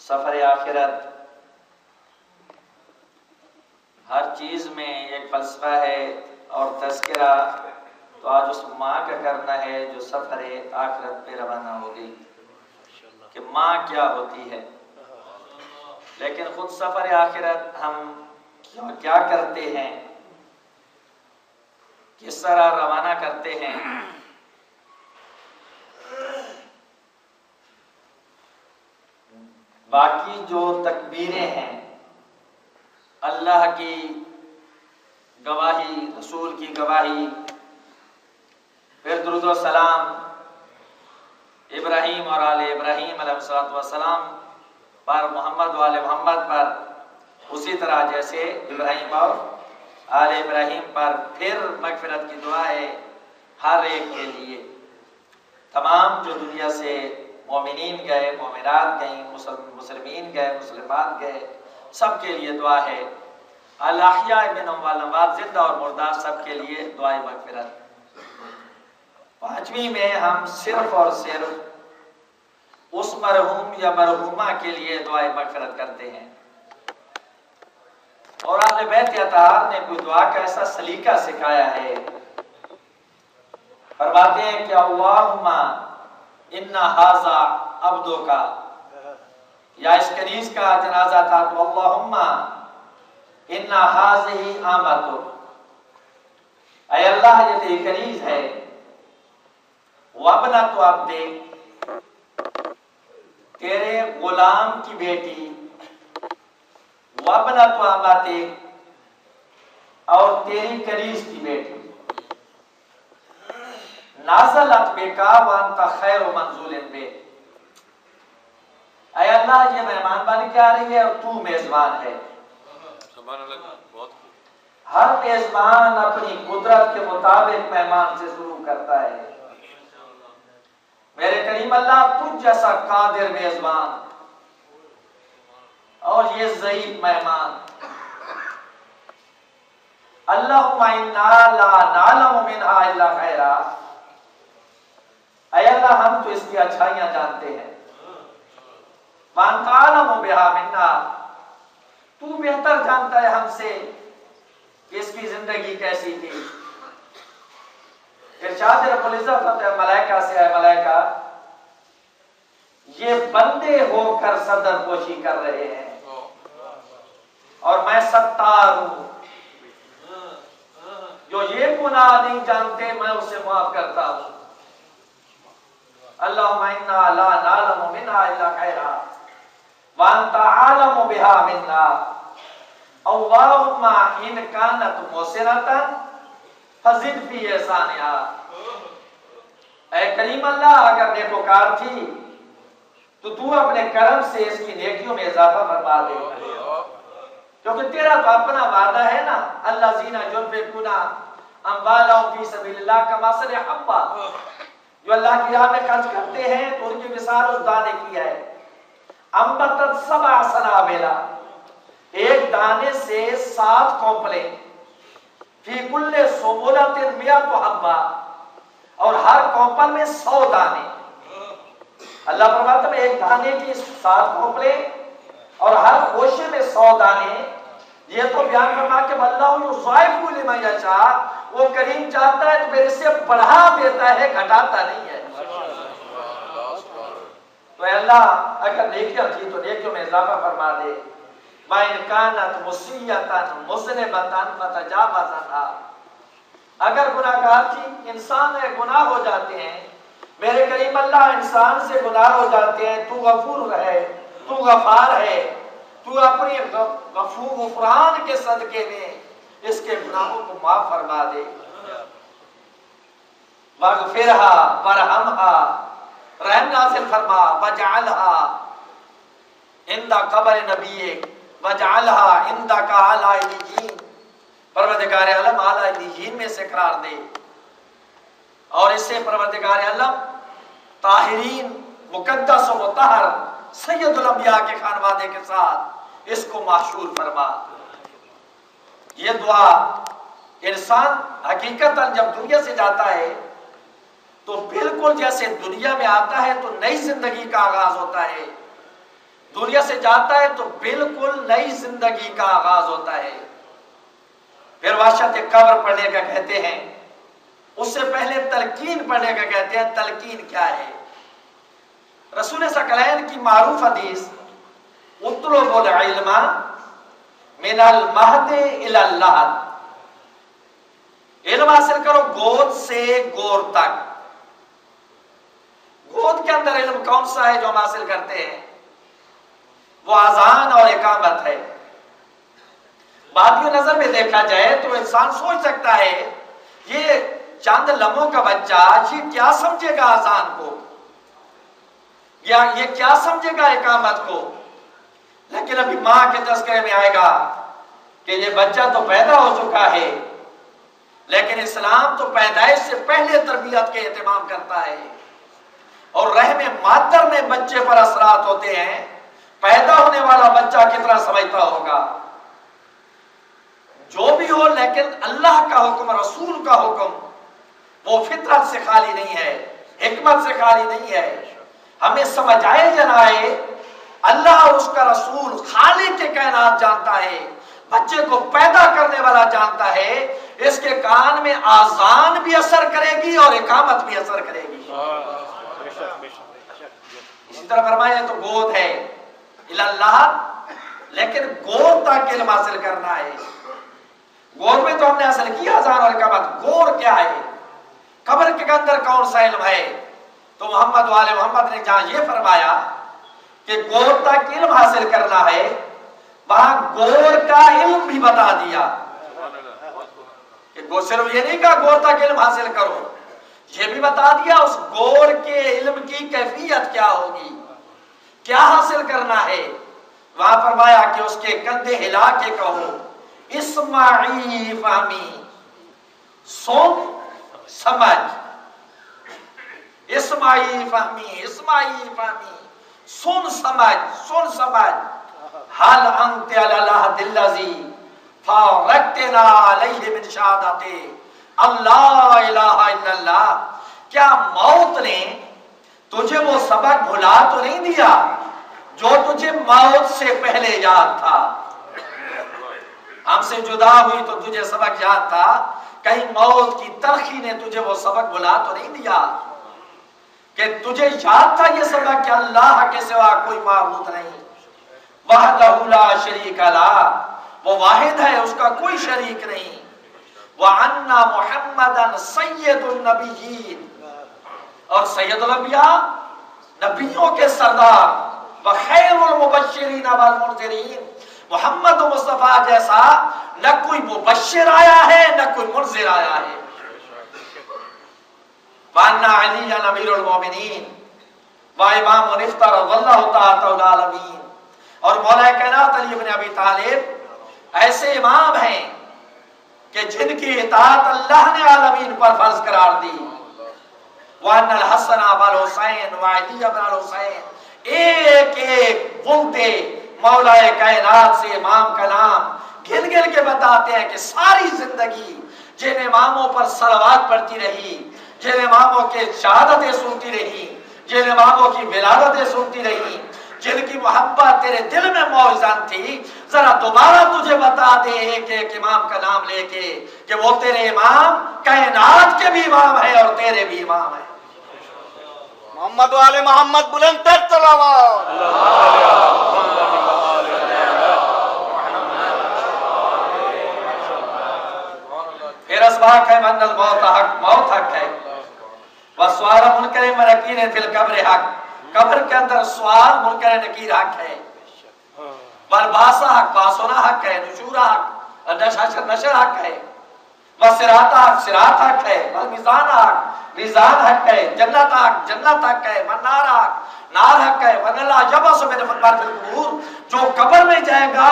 سفر آخرت، ہر چیز میں ایک فلسفہ ہے اور تذکرہ، تو آج اس ماں کا کرنا ہے جو سفر آخرت پہ روانہ ہو گئی کہ ماں کیا ہوتی ہے۔ لیکن خود سفر آخرت ہم کیا کرتے ہیں، کس طرح روانہ کرتے ہیں۔ باقی جو تکبیریں ہیں، اللہ کی گواہی، رسول کی گواہی، پھر درود و سلام ابراہیم اور آل ابراہیم علیہ الصلوۃ والسلام پر، محمد و آل محمد پر، اسی طرح جیسے ابراہیم اور آل ابراہیم پر، پھر مغفرت کی دعا ہے ہر ایک کے لیے، تمام جو دنیا سے مومنین گئے، مومنات گئیں، مسلمین گئے، مسلمات گئے، سب کے لیے دعا ہے۔ الاحیاء منہم والاموات، زندہ اور مردہ سب کے لیے دعائے مغفرت۔ پانچویں میں ہم صرف اور صرف اس مرحوم یا مرحومہ کے لیے دعائے مغفرت کرتے ہیں، اور اہل بیت اطہار نے کوئی دعا کا ایسا سلیقہ سکھایا ہے، فرماتے ہیں کہ اللہم ان ھذا عبدک، یا اس کنیز کا جنازہ تھا تو اللہم ان ھذہ امتک، اے اللہ یہ تیری کنیز ہے، وابنۃ عبدک، تیرے غلام کی بیٹی، وابنۃ امتک، اور تیری کنیز کی بیٹی، نازلت بک وانت خیر منزول بہ، اے اللہ یہ مہمان بن کے آ رہی ہے اور تو میزبان ہے۔ سبحان اللہ، بہت خوب۔ ہر میزبان اپنی قدرت کے مطابق مہمان سے شروع کرتا ہے۔ میرے کریم اللہ تجھ جیسا قادر میزبان اور یہ ضعیف مہمان، اللہم انا لا نعلم منہا الا خیرا، اے اللہ ہم تو اس کی اچھائیاں جانتے ہیں، وانت اعلم بہا منا، تو بہتر جانتا ہے ہم سے کہ اس کی زندگی کیسی تھی۔ ارشاد رب العزت ملائکہ سے ہے، ملائکہ یہ بندے ہو کر صدر پوشی کر رہے ہیں اور میں ستار ہوں، جو یہ گناہ نہیں جانتے میں اسے معاف کرتا ہوں۔ اللہم انا لا نعلم منہا الا خیرا وانت عالم بہا منا، اللہم ان کانت محسنۃ فزد فی احسانہا، اے کریم اللہ اگر نیکوکار تھی تو اپنے کرم سے اس کی نیکیوں میں اضافہ فرما دے، کیونکہ تیرا تو اپنا وعدہ ہے نا، الذین ينفقون اموالهم فی سبیل اللہ کمثل حبۃ، جو اللہ کی راہ میں خرچ کرتے ہیں تو ان کی مثال اس دانے کی ہے، انبتت سبع سنابل، ایک دانے سے 7 کونپلیں، فی کل سنبلۃ مئۃ حبۃ، اور ہر کونپل میں 100 دانے۔ اللہ فرماتا ہے ایک دانے کی 7 کونپلیں اور ہر خوشے میں 100 دانے۔ یہ تو بیان فرما کہ اللہ یضاعف لمن یشاء، وہ کریم چاہتا ہے تو میرے سے بڑھا دیتا ہے، گھٹاتا نہیں ہے۔ تو اے اللہ اگر نیکیاں تھی تو نیکیوں میں اضافہ فرما دے، وَإِنْ كَانَتْ مُصِيَّةً مُذْنِبَةً فَتَجَاوَزْ عَنْهَا، اگر گناہ گار تھی، انسان ہے گناہ ہو جاتے ہیں، میرے کریم اللہ انسان سے گناہ ہو جاتے ہیں، تو غفور ہے، تو غفار ہے، تو اپنی غفران کے صدقے میں اس کے گناہوں کو معاف فرما دے، وَاغْفِرْهَا وَارْحَمْهَا، رحم نازل فرما، وَاجْعَلْهَا عِنْدَ قبر نبیک وَاجْعَلْهَا عِنْدَكَ عَلَىٰ عِلِّيِّينَ، پروردگار عالم اعلیٰ علیین میں سے قرار دے، اور اسے پروردگار عالم طاہرین مقدس و مطہر سید الانبیاء کے خانوادے کے ساتھ اس کو محشور فرما۔ یہ دعا انسان حقیقتاً جب دنیا سے جاتا ہے تو بالکل جیسے دنیا میں آتا ہے تو نئی زندگی کا آغاز ہوتا ہے، دنیا سے جاتا ہے تو بالکل نئی زندگی کا آغاز ہوتا ہے. پھر وحشت قبر پڑھنے کا کہتے ہیں، اس سے پہلے تلقین پڑھنے کا کہتے ہیں. تلقین کیا ہے؟ رسول ثقلین کی معروف حدیث اطلب العلم من المہد الی اللحد، علم حاصل کرو گود سے گور تک. گود کے اندر علم کون سا ہے جو ہم حاصل کرتے ہیں؟ وہ اذان اور اقامت ہے. بادی نظر میں دیکھا جائے تو انسان سوچ سکتا ہے یہ چند لمحوں کا بچہ یہ کیا سمجھے گا اذان کو، یا یہ کیا سمجھے گا اقامت کو. لیکن ابھی ماں کے تذکرے میں آئے گا کہ یہ بچہ تو پیدا ہو چکا ہے، لیکن اسلام تو پیدائش سے پہلے تربیت کے اہتمام کرتا ہے. اور رحم مادر میں بچے پر اثرات ہوتے ہیں. پیدا ہونے والا بچہ کتنا سمجھتا ہوگا. جو بھی ہو، لیکن اللہ کا حکم، رسول کا حکم وہ فطرت سے خالی نہیں ہے، حکمت سے خالی نہیں ہے. ہمیں سمجھ آئے جنائے اللہ اور اس کا رسول خالق کے کائنات جانتا ہے، بچے کو پیدا کرنے والا جانتا ہے. اس کے کان میں آذان بھی اثر کرے گی اور اقامت بھی اثر کرے گی. اسی طرح فرمایا تو گود ہے اللہ، لیکن گور تک علم حاصل کرنا ہے. گور میں تو ہم نے حاصل کیا آذان اور اقامت. گور کیا ہے؟ قبر کے اندر کون سا علم ہے؟ تو محمد والے محمد نے جہاں یہ فرمایا کہ گور تک علم حاصل کرنا ہے، وہاں گور کا علم بھی بتا دیا. کہ صرف یہ نہیں کہا گور تک علم حاصل کرو، یہ بھی بتا دیا اس گور کے علم کی کیفیت کیا ہوگی، کیا حاصل کرنا ہے. وہاں فرمایا کہ اس کے کندھے ہلا کے کہو اسمعی فہمی، سن سمجھ. اسمعی فہمی، اسمعی فہمی، سن سمجھ، سن سمجھ. حل انت علی العہد الذی فارقتنا علیہ من شہادت اللہ الہ الا اللہ. کیا موت نے تجھے وہ سبق بھلا تو نہیں دیا جو تجھے موت سے پہلے یاد تھا؟ ہم سے جدا ہوئی تو تجھے سبق یاد تھا، کہیں موت کی تلخی نے تجھے وہ سبق بھلا تو نہیں دیا کہ تجھے یاد تھا یہ سبق کہ اللہ کے سوا کوئی معبود نہیں. وحدہ لا شریک لہ، وہ واحد ہے، اس کا کوئی شریک نہیں. وَأَنَّ مُحَمَّدًا سَيِّدُ النَّبِيِّينَ، اور سید الانبیاء نبیوں کے سردار. وَخَيْرُ الْمُبَشِّرِينَ وَالْمُنذِرِينَ، محمد مصطفیٰ جیسا نہ کوئی مبشر آیا ہے نہ کوئی منذر آیا ہے. وَأَنَّ عَلِيًّا أَمِيرُ الْمُؤْمِنِينَ وَإِمَامٌ افْتَرَضَ اللَّهُ تَعَالَى الْعَالَمِينَ، اور مولا کائنات علی بن ابی طالب ایسے امام ہیں کہ جن کی اطاعت اللہ نے عالمین پر فرض قرار دی. وَأَنَّ الْحَسَنَ وَالْحُسَيْنَ وَعَلِيَّ بْنَ الْحُسَيْنِ، ایک ایک بولتے مولا کائنات سے امام کا نام گن گن کے بتاتے ہیں کہ ساری زندگی جن اماموں پر صلوات پڑتی رہی، جن اماموں کے شہادتیں سنتی رہی، جن اماموں کی ولادتیں سنتی رہی، جن کی محبت تیرے دل میں موزن تھی، ذرا دوبارہ تجھے بتا دے ایک ایک امام کا نام لے کے کہ وہ تیرے امام کائنات کے بھی امام ہے اور تیرے بھی امام ہے. محمد والے محمد بلند تر تلاوت. پھر اسباق ہے من الموت حق، موت حق ہے. وسوال منکر منکیر فی القبر حق، قبر کے اندر سوال منکر نکیر حق ہے. والباسا حق، باسونا حق ہے. نشورا حق، نشر حق ہے. وصراط حق، صراط حق ہے. والمیزان حق، میزان حق ہے. جنت حق، جنت حق ہے. والنار حق، نار حق ہے. واللہ یبعث من فی القبور، جو قبر میں جائے گا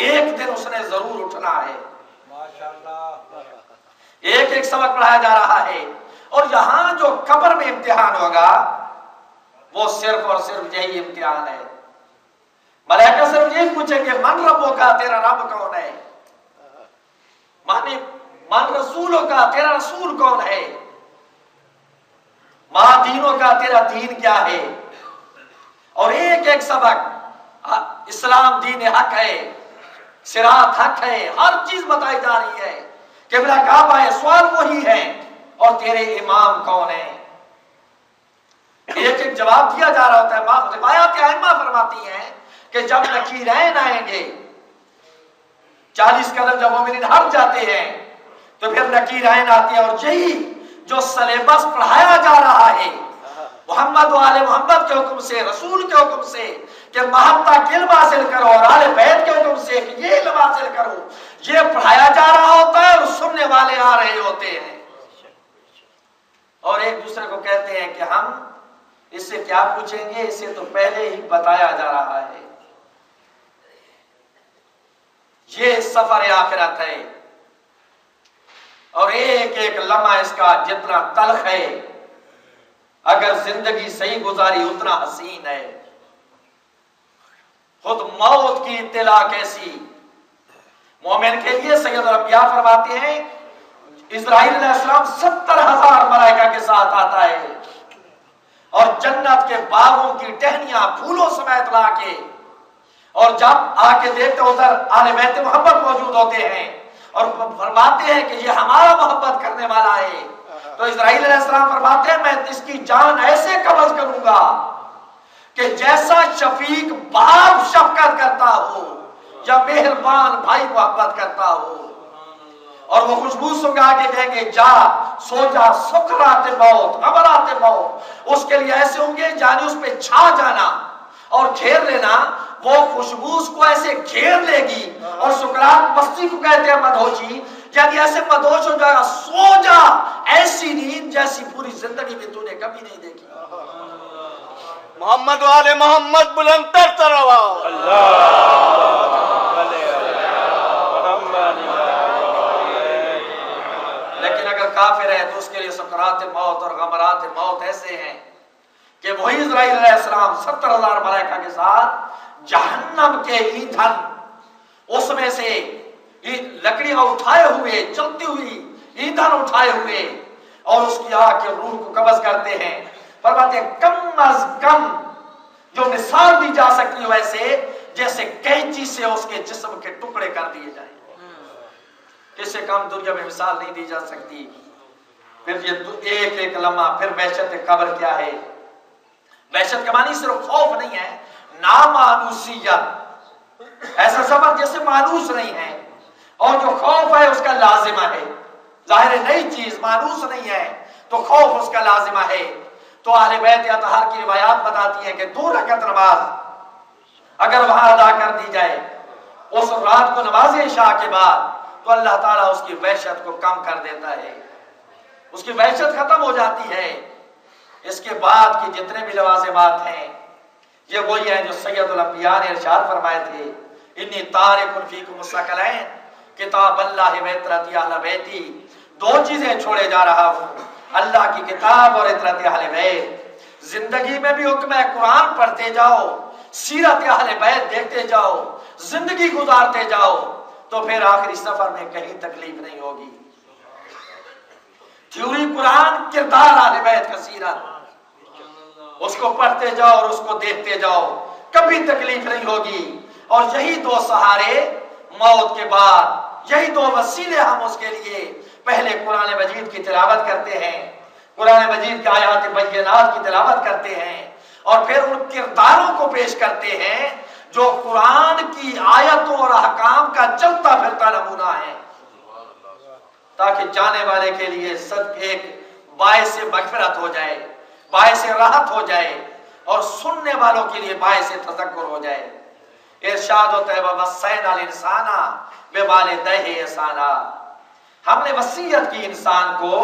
ایک دن اس نے ضرور اٹھنا ہے. ایک ایک سبق پڑھایا جا رہا ہے. اور یہاں جو قبر میں امتحان ہوگا وہ صرف اور صرف یہی امتحان ہے. ملائکہ صرف یہی پوچھیں کہ من ربوں کا، تیرا رب کون ہے؟ من رسولوں کا، تیرا رسول کون ہے؟ ماں دینوں کا، تیرا دین کیا ہے؟ اور ایک ایک سبق اسلام دین حق ہے، صراط حق ہے، ہر چیز بتائی جا رہی ہے، قبلہ کعبہ ہے، سوال وہی ہے، اور تیرے امام کون ہیں؟ ایک ایک جواب دیا جا رہا ہوتا ہے۔ روایات ائمہ فرماتی ہیں کہ جب نکیرین آئیں گے، 40 قدم جب مومنین ہٹ جاتے ہیں تو پھر نکیرین آتی ہیں، اور یہی جو سلیبس پڑھایا جا رہا ہے محمد و آل محمد کے حکم سے، رسول کے حکم سے کہ محبہ کے علم حاصل کرو، اور آل بیت کے حکم سے کہ یہ علم حاصل کرو، یہ پڑھایا جا رہا ہوتا ہے اور سننے والے آ رہے ہوتے ہیں، اور ایک دوسرے کو کہتے ہیں کہ ہم اس سے کیا پوچھیں گے، اسے تو پہلے ہی بتایا جا رہا ہے۔ یہ سفر آخرت ہے، اور ایک ایک لمحہ اس کا جتنا تلخ ہے، اگر زندگی صحیح گزاری اتنا حسین ہے۔ خود موت کی اطلاع کیسی مومن کے لیے، سید الانبیاء فرماتے ہیں اسرائیل علیہ السلام 70,000 ملائکہ کے ساتھ آتا ہے، اور جنت کے باغوں کی ٹہنیاں پھولوں سمیت لا کے، اور جب آ کے دیکھتے ادھر آل بیت محبت موجود ہوتے ہیں اور فرماتے ہیں کہ یہ ہمارا محبت کرنے والا ہے، تو اسرائیل علیہ السلام فرماتے ہیں میں اس کی جان ایسے قبض کروں گا کہ جیسا شفیق باپ شفقت کرتا ہو یا مہربان بھائی محبت کرتا ہو، اور وہ خوشبو سنگا کے کہیں گے جا سو جا، سکرات موت، غمرات موت، اس کے لیے ایسے ہوں گے جانی اس پہ چھا جانا اور گھیر لینا، وہ خوشبو اس کو ایسے گھیر لے گی، اور سکرات مستی کو کہتے ہیں مدہوشی، یعنی ایسے مدہوش ہو جائے گا، سو جا، ایسی نیند جیسی پوری زندگی میں تو نے کبھی نہیں دیکھی۔ محمد و آل محمد بلند تر صلوات۔ لیکن اگر کافر ہے تو اس کے لیے سکرات موت اور غمرات موت ایسے ہیں کہ وہی اسرائیل علیہ السلام 70,000 ملائکہ کے ساتھ جہنم کے ایندھن، اس میں سے لکڑیاں اٹھائے ہوئے، چلتی ہوئی ایندھن اٹھائے ہوئے، اور اس کی آگ کے روح کو قبض کرتے ہیں۔ فرماتے ہیں کم از کم جو مثال دی جا سکتی ہے ویسے جیسے کینچی سے اس کے جسم کے ٹکڑے کر دیے جائیں، اس سے کم دنیا میں مثال نہیں دی جا سکتی۔ پھر یہ ایک ایک لمحہ، پھر وحشت قبر کیا ہے؟ وحشت کا معنی صرف خوف نہیں ہے، نامانوسیت، ایسا سفر جیسے مانوس نہیں ہے، اور جو خوف ہے اس کا لازمہ ہے، ظاہر ہے نئی چیز مانوس نہیں ہے تو خوف اس کا لازمہ ہے۔ تو اہل بیت اطہار کی روایات بتاتی ہیں کہ 2 رکعت نماز اگر وہاں ادا کر دی جائے اس رات کو نماز عشاء کے بعد، تو اللہ تعالیٰ اس کی وحشت کو کم کر دیتا ہے، اس کی وحشت ختم ہو جاتی ہے۔ اس کے بعد کی جتنے بھی لوازمات ہیں یہ وہی ہیں جو سید الانبیاء نے ارشاد فرمائے تھے، انی تارک فیکم الثقلین کتاب اللہ و عطرت اہل بیتی، 2 چیزیں چھوڑے جا رہا ہوں، اللہ کی کتاب اور عطرت اہل بیت۔ زندگی میں بھی حکم ہے قرآن پڑھتے جاؤ، سیرت اہل بیت دیکھتے جاؤ، زندگی گزارتے جاؤ، تو پھر آخری سفر میں کہیں تکلیف نہیں ہوگی۔ تھیوری قرآن، کردار اہل بیت کا سیرت، اس کو پڑھتے جاؤ اور اس کو دیکھتے جاؤ، کبھی تکلیف نہیں ہوگی۔ اور یہی 2 سہارے موت کے بعد، یہی 2 وسیلے ہم اس کے لیے پہلے قرآن مجید کی تلاوت کرتے ہیں، قرآن مجید کی آیات بینات کی تلاوت کرتے ہیں، اور پھر ان کرداروں کو پیش کرتے ہیں جو قرآن کی آیتوں اور احکام کا چلتا پھرتا نمونہ ہے، تاکہ جانے والے کے لیے صد ایک باعث مغفرت ہو جائے، باعث راحت ہو جائے، اور سننے والوں کے لیے باعث تذکر ہو جائے۔ ارشاد ہوتا ہے وَوَصَّيْنَا الْإِنسَانَ بِوَالِدَيْهِ احسانا، ہم نے وصیت کی انسان کو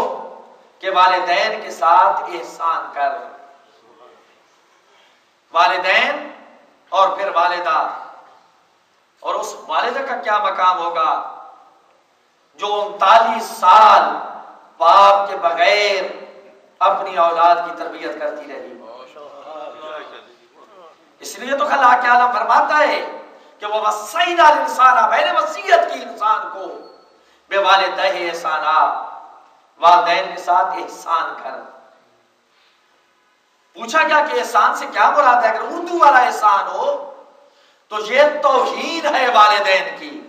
کہ والدین کے ساتھ احسان کر، والدین اور پھر والدہ، اور اس والدہ کا کیا مقام ہوگا جو 39 سال باپ کے بغیر اپنی اولاد کی تربیت کرتی رہی۔ اس لیے تو خلاق عالم فرماتا ہے کہ وہ وصینا الانسان، میں نے وصیت کی انسان کو بوالدہ احسانا، والدین کے ساتھ احسان کر۔ پوچھا گیا کہ احسان سے کیا مراد ہے؟ اگر اردو والا احسان ہو تو یہ توہین ہے والدین کی۔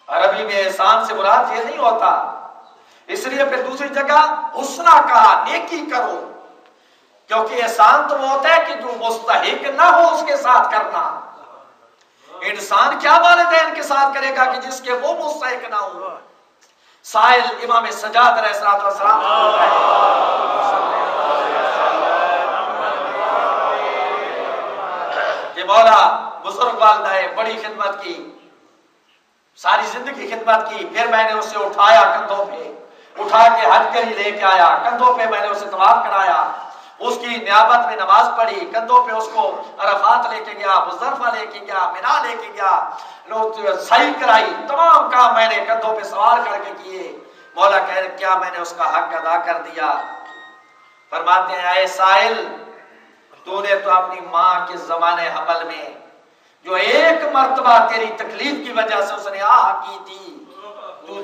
عربی میں احسان سے مراد یہ نہیں ہوتا، اس لیے پھر دوسری جگہ حسنہ کہا، نیکی کرو، کیونکہ احسان تو وہ ہوتا ہے کہ جو مستحق نہ ہو اس کے ساتھ کرنا۔ انسان کیا والدین کے ساتھ کرے گا کہ جس کے وہ مستحق نہ ہو؟ سائل امام سجاد علیہ السلام کہ مولا بزرگ والدہ ہے، بڑی خدمت کی، ساری زندگی خدمت کی، پھر میں نے اسے اٹھایا کندھوں پہ، اٹھا کے حج کری لے کے آیا، کندھوں پہ میں نے اسے طواف کرایا، اس کی نیابت میں نماز پڑھی، کندھوں پہ اس کو عرفات لے کے گیا، مزدلفہ لے کے گیا، مینا لے کے گیا، سعی کرائی، تمام کام میں نے کندھوں پہ سوار کر کے کیے۔ مولا کہہ رہے کیا میں نے اس کا حق ادا کر دیا؟ فرماتے ہیں اے سائل، تو نے تو اپنی ماں کے زمانے حمل میں جو ایک مرتبہ تیری تکلیف کی وجہ سے اس نے آہ کی تھی،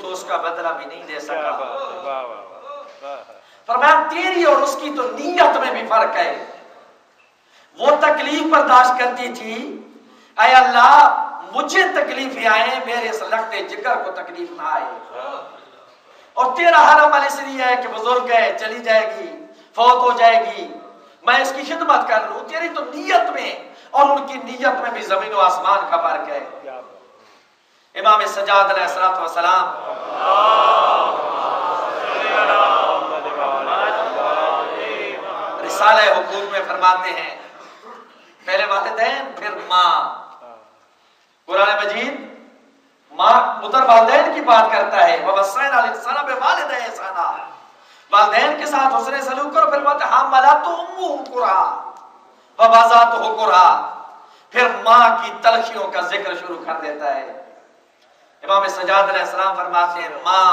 تو اس کا بدلہ بھی نہیں دے سکا۔ فرمایا تیری اور اس کی تو نیت میں بھی فرق ہے، وہ تکلیف برداشت کرتی تھی، اے اللہ مجھے تکلیفیں آئیں، میرے اس لگتے جگر کو تکلیف نہ آئے، اور تیرا ہر عمل اس لیے ہے کہ بزرگ ہے، چلی جائے گی، فوت ہو جائے گی، میں اس کی خدمت کر لوں۔ تیری تو نیت میں اور ان کی نیت میں بھی زمین و آسمان کا فرق ہے۔ امام سجاد علیہ السلام رسالہ حقوق میں فرماتے ہیں پہلے والدین پھر ماں۔ قرآن مجید ماں ادھر والدین کی بات کرتا ہے، وَوَصَّيْنَا الْإِنسَانَ بِوَالِدَيْهِ احسانا، والدین کے ساتھ حسن سلوک کرو۔ پھر بات حَمَلَتْهُ أُمُّهُ كُرْهًا وَوَضَعَتْهُ كُرْهًا، پھر ماں کی تلخیوں کا ذکر شروع کر دیتا ہے۔ امام سجاد علیہ السلام فرماتے ہیں ماں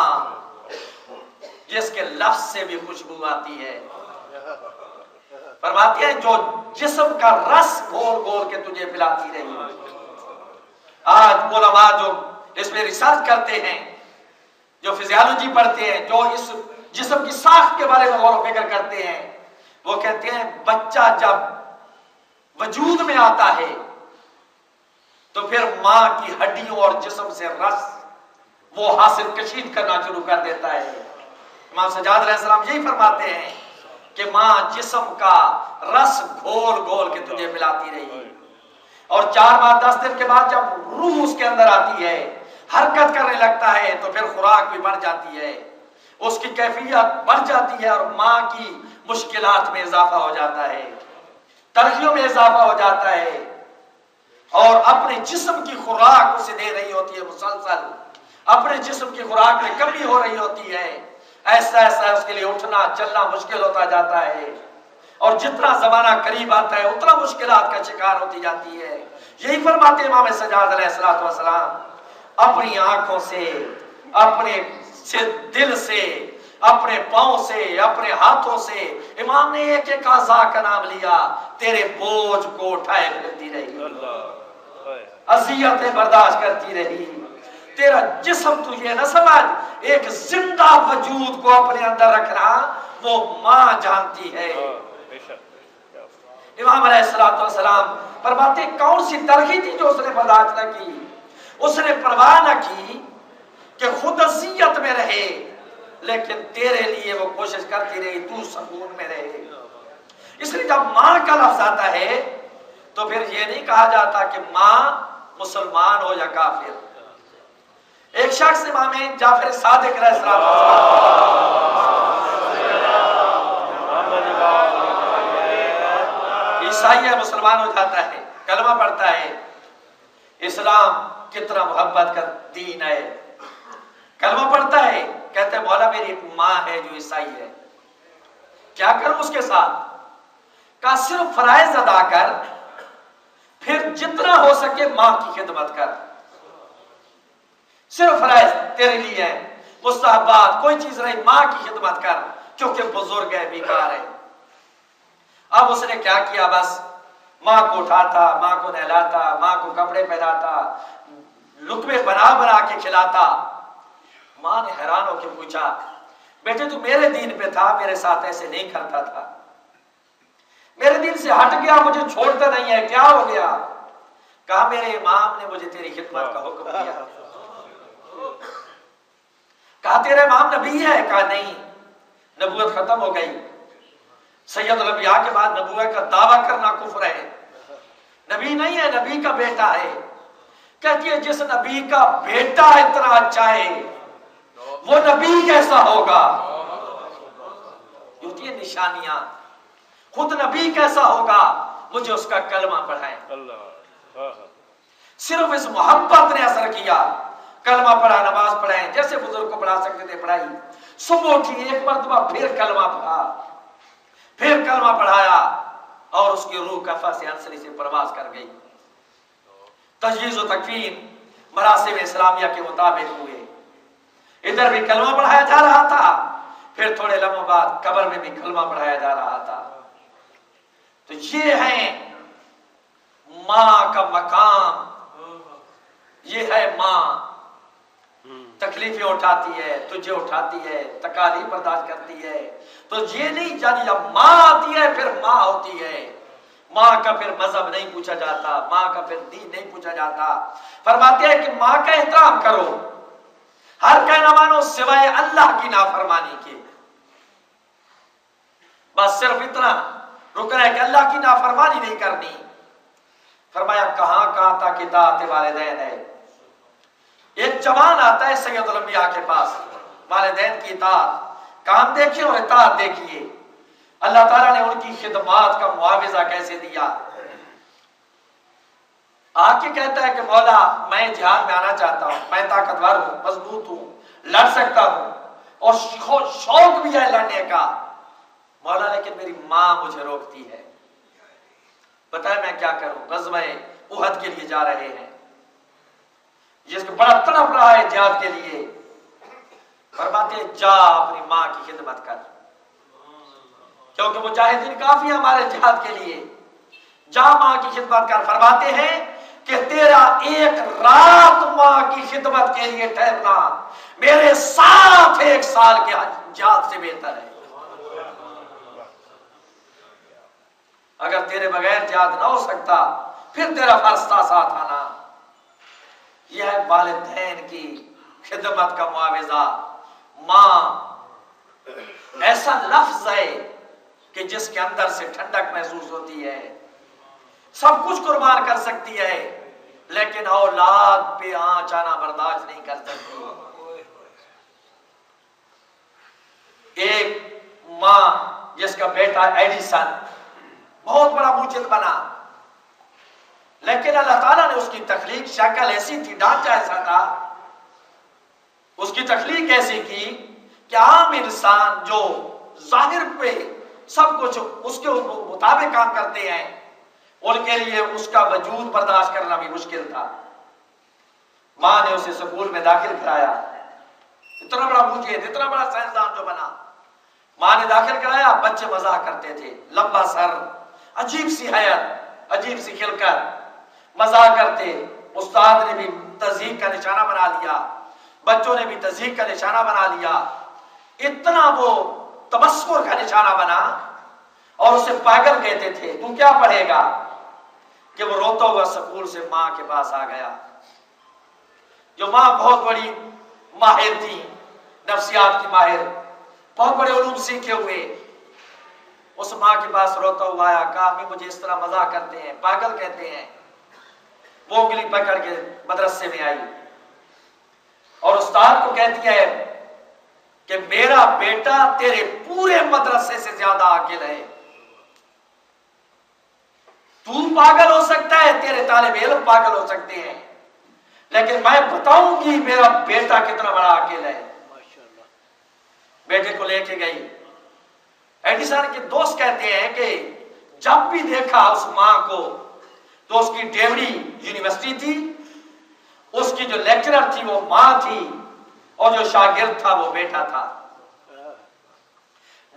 جس کے لفظ سے بھی خوشبو آتی ہے، فرماتے ہیں جو جسم کا رس گھول گھول کے تجھے پلاتی رہی۔ آج علماء جو اس میں ریسرچ کرتے ہیں، جو فزیالوجی پڑھتے ہیں، جو اس جسم کی ساخت کے بارے میں غور و فکر کرتے ہیں، وہ کہتے ہیں بچہ جب وجود میں آتا ہے تو پھر ماں کی ہڈیوں اور جسم سے رس وہ حاصل کشید کرنا شروع کر دیتا ہے۔ امام سجاد علیہ السلام یہی فرماتے ہیں کہ ماں جسم کا رس گھول گھول کے تجھے پلاتی رہی، اور 4 ماہ 10 دن کے بعد جب روح اس کے اندر آتی ہے، حرکت کرنے لگتا ہے، تو پھر خوراک بھی بڑھ جاتی ہے، اس کی کیفیت بڑھ جاتی ہے، اور ماں کی مشکلات میں اضافہ ہو جاتا ہے، تلخیوں میں اضافہ ہو جاتا ہے، اور اپنے جسم کی خوراک اسے دے رہی ہوتی ہے مسلسل، اپنے جسم کی خوراک میں کمی ہو رہی ہوتی ہے، ایسا ایسا اس کے لیے اٹھنا چلنا مشکل ہوتا جاتا ہے، اور جتنا زمانہ قریب آتا ہے اتنا مشکلات کا شکار ہوتی جاتی ہے۔ یہی فرماتے امام سجاد علیہ السلام اپنی آنکھوں سے، اپنے دل سے، اپنے پاؤں سے، اپنے ہاتھوں سے امام نے ایک ایک اعضاء کا نام لیا، تیرے بوجھ کو اٹھائے پھرتی رہی، اذیتیں برداشت کرتی رہی، تیرا جسم تجھے نہ سمجھ، ایک زندہ وجود کو اپنے اندر رکھنا وہ ماں جانتی ہے۔ امام علیہ السلام فرماتے کون سی تلخی تھی جو اس نے برداشت نہ کی؟ اس نے پرواہ نہ کی کہ خود اذیت میں رہے، لیکن تیرے لیے وہ کوشش کرتی رہی تو سکون میں رہے۔ اس لیے جب ماں کا لفظ آتا ہے تو پھر یہ نہیں کہا جاتا کہ ماں مسلمان ہو یا کافر۔ ایک شخص امام جعفر صادق علیہ السلام عیسائی ہے، مسلمان ہو جاتا ہے، کلمہ پڑھتا ہے، اسلام کتنا محبت کا دین ہے، کلمہ پڑھتا ہے، کہتے ہیں مولا میری ایک ماں ہے جو عیسائی ہے، کیا کروں اس کے ساتھ؟ کہا صرف فرائض ادا کر، پھر جتنا ہو سکے ماں کی خدمت کر، صرف فرائض تیرے لیے ہے، مستحبات کوئی چیز نہیں، ماں کی خدمت کر، کیونکہ بزرگ ہے، بیمار ہے۔ اب اس نے کیا کیا؟ بس ماں کو اٹھاتا، ماں کو نہلاتا، ماں کو کپڑے پہناتا، لقمے بنا بنا کے کھلاتا۔ ماں نے حیران ہو کے پوچھا بیٹے تو میرے دین پہ تھا، میرے ساتھ ایسے نہیں کرتا تھا، میرے دین سے ہٹ گیا، مجھے چھوڑتا نہیں ہے، کیا ہو گیا؟ کہا میرے امام نے مجھے تیری خدمت کا حکم دیا۔ کہا تیرا امام نبی ہے؟ کہا نہیں، نبوت ختم ہو گئی، سید الانبیاء کے بعد نبوت کا دعویٰ کرنا کفر ہے، نبی نہیں ہے، نبی کا بیٹا ہے۔ کہتی ہے جس نبی کا بیٹا اتنا اچھا ہے وہ نبی کیسا ہوگا؟ ہوتی ہے نشانیاں، خود نبی کیسا ہوگا؟ مجھے اس کا کلمہ پڑھائیں۔ صرف اس محبت نے اثر کیا، کلمہ پڑھا، نماز پڑھائیں، جیسے بزرگ کو پڑھا سکتے تھے پڑھائی، صبح اٹھی ایک مرتبہ پھر کلمہ پڑھا، پھر کلمہ پڑھایا، اور اس کی روح کفا سے انسلی سے پرواز کر گئی۔ تجہیز و تکفین مراسم اسلامیہ کے مطابق ہوئے، ادھر بھی کلمہ پڑھایا جا رہا تھا، پھر تھوڑے لمحوں بعد قبر میں بھی کلمہ پڑھایا جا رہا تھا۔ تو یہ ہے ماں کا مقام، یہ ہے ماں، تکلیفیں اٹھاتی ہے، تجھے اٹھاتی ہے، تکالیف برداشت کرتی ہے، تو یہ نہیں جب ماں آتی ہے پھر ماں ہوتی ہے، ماں کا پھر مذہب نہیں پوچھا جاتا، ماں کا پھر دین نہیں پوچھا جاتا۔ فرماتے ہیں کہ ماں کا احترام کرو، ہر کا نہ مانو سوائے اللہ کی نافرمانی کے، بس صرف اتنا رکنا ہے کہ اللہ کی نافرمانی نہیں کرنی۔ فرمایا کہاں کہاں تک اطاعت والدین ہے؟ ایک جوان آتا ہے سید الانبیاء کے پاس، والدین کی اطاعت، کام دیکھیے اور اطاعت دیکھیے، اللہ تعالیٰ نے ان کی خدمات کا معاوضہ کیسے دیا۔ آ کے کہتا ہے کہ مولا میں جہاد میں آنا چاہتا ہوں، میں طاقتور ہوں، مضبوط ہوں، لڑ سکتا ہوں، اور شوق بھی ہے لڑنے کا، مولا لیکن میری ماں مجھے روکتی ہے، بتائیں میں کیا کروں؟ غزوہ احد کے لیے جا رہے ہیں، جس کو بڑا تڑپ رہا ہے جہاد کے لیے، فرماتے ہیں جا اپنی ماں کی خدمت کر، کیونکہ مجاہدین کافی ہیں ہمارے جہاد کے لیے، جا ماں کی خدمت کر۔ فرماتے ہیں کہ تیرا ایک رات ماں کی خدمت کے لیے ٹھہرنا میرے ساتھ ایک سال کے جہاد سے بہتر ہے۔ اگر تیرے بغیر جہاد نہ ہو سکتا پھر تیرا فرض تھا ساتھ آنا۔ یہ ہے والدین کی خدمت کا معاوضہ۔ ماں ایسا لفظ ہے کہ جس کے اندر سے ٹھنڈک محسوس ہوتی ہے، سب کچھ قربان کر سکتی ہے، لیکن اولاد پہ آنچ آنا برداشت نہیں کر سکتی۔ ایک ماں جس کا بیٹا ایڈیسن بہت بڑا موجد بنا، لیکن اللہ تعالیٰ نے اس کی تخلیق شکل ایسی تھی، ڈھانچہ ایسا تھا، اس کی تخلیق ایسی کی کہ عام انسان جو ظاہر پہ سب کچھ اس کے مطابق کام کرتے ہیں، ان کے لیے اس کا وجود برداشت کرنا بھی مشکل تھا۔ ماں نے اسے سکول میں داخل کرایا، اتنا بڑا موجد، اتنا بڑا سائنسدان جو بنا، ماں نے داخل کرایا، بچے مزاق کرتے تھے، لمبا سر، عجیب سی حیت، عجیب سی خلقت، مزاق کرتے، استاد نے بھی تذہیب کا نشانہ بنا لیا، بچوں نے بھی تذہیب کا نشانہ بنا لیا، اتنا وہ تبصر کا نشانہ بنا، اور اسے پاگل کہتے تھے، تو کیا پڑھے گا؟ کہ وہ روتا ہوا سکول سے ماں کے پاس آ گیا، جو ماں بہت بڑی ماہر تھی، نفسیات کی ماہر، بہت بڑے علوم سیکھے ہوئے، اس ماں کے پاس روتا ہوا آیا، کہا امی مجھے اس طرح مزاق کرتے ہیں، پاگل کہتے ہیں۔ وہ انگلی پکڑ کے مدرسے میں آئی اور استاد کو کہتی ہے کہ میرا بیٹا تیرے پورے مدرسے سے زیادہ عاقل ہے، تو پاگل ہو سکتا ہے، تیرے طالب علم پاگل ہو سکتے ہیں، لیکن میں بتاؤں گی میرا بیٹا کتنا بڑا عاقل ہے۔ بیٹے کو لے کے گئی، ایڈیسن کے دوست کہتے ہیں کہ جب بھی دیکھا اس ماں کو تو اس کی ڈیوڑی یونیورسٹی تھی، اس کی جو لیکچرر تھی وہ ماں تھی، اور جو شاگرد تھا وہ بیٹا تھا۔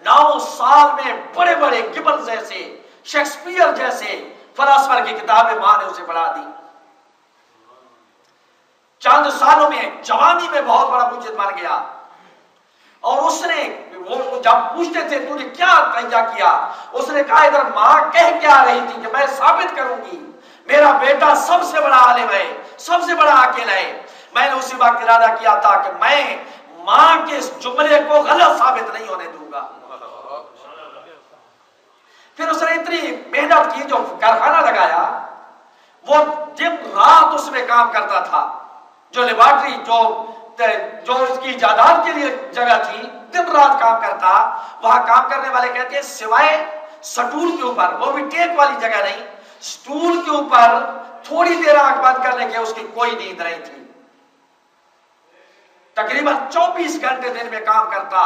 9 سال میں بڑے بڑے گبن جیسے، شیکسپیئر جیسے فلاسفر کی کتابیں ماں نے اسے پڑھا دی۔ چند سالوں میں جوانی میں بہت بڑا مجد بن گیا، اور اس نے وہ جب پوچھتے تھے تو نے کیا تہیا کیا، اس نے کہا ادھر ماں کہہ کیا رہی تھی کہ میں ثابت کروں گی میرا بیٹا سب سے بڑا عالم ہے، سب سے بڑا عاقل ہے، میں نے اسی وقت ارادہ کیا تھا کہ میں ماں کے اس جملے کو غلط ثابت نہیں ہونے دوں گا۔ پھر اس نے اتنی محنت کی، جو کارخانہ لگایا وہ دن رات اس میں کام کرتا تھا، جو لیبارٹری جو اس کی ایجادات کے لیے جگہ تھی دن رات کام کرتا۔ وہاں کام کرنے والے کہتے ہیں سوائے سٹول کے اوپر، وہ بھی ٹیک والی جگہ نہیں، سٹول کے اوپر تھوڑی دیر آنکھ بند کرنے کے اس کی کوئی نیند نہیں تھی۔ تقریباً 24 گھنٹے دن میں کام کرتا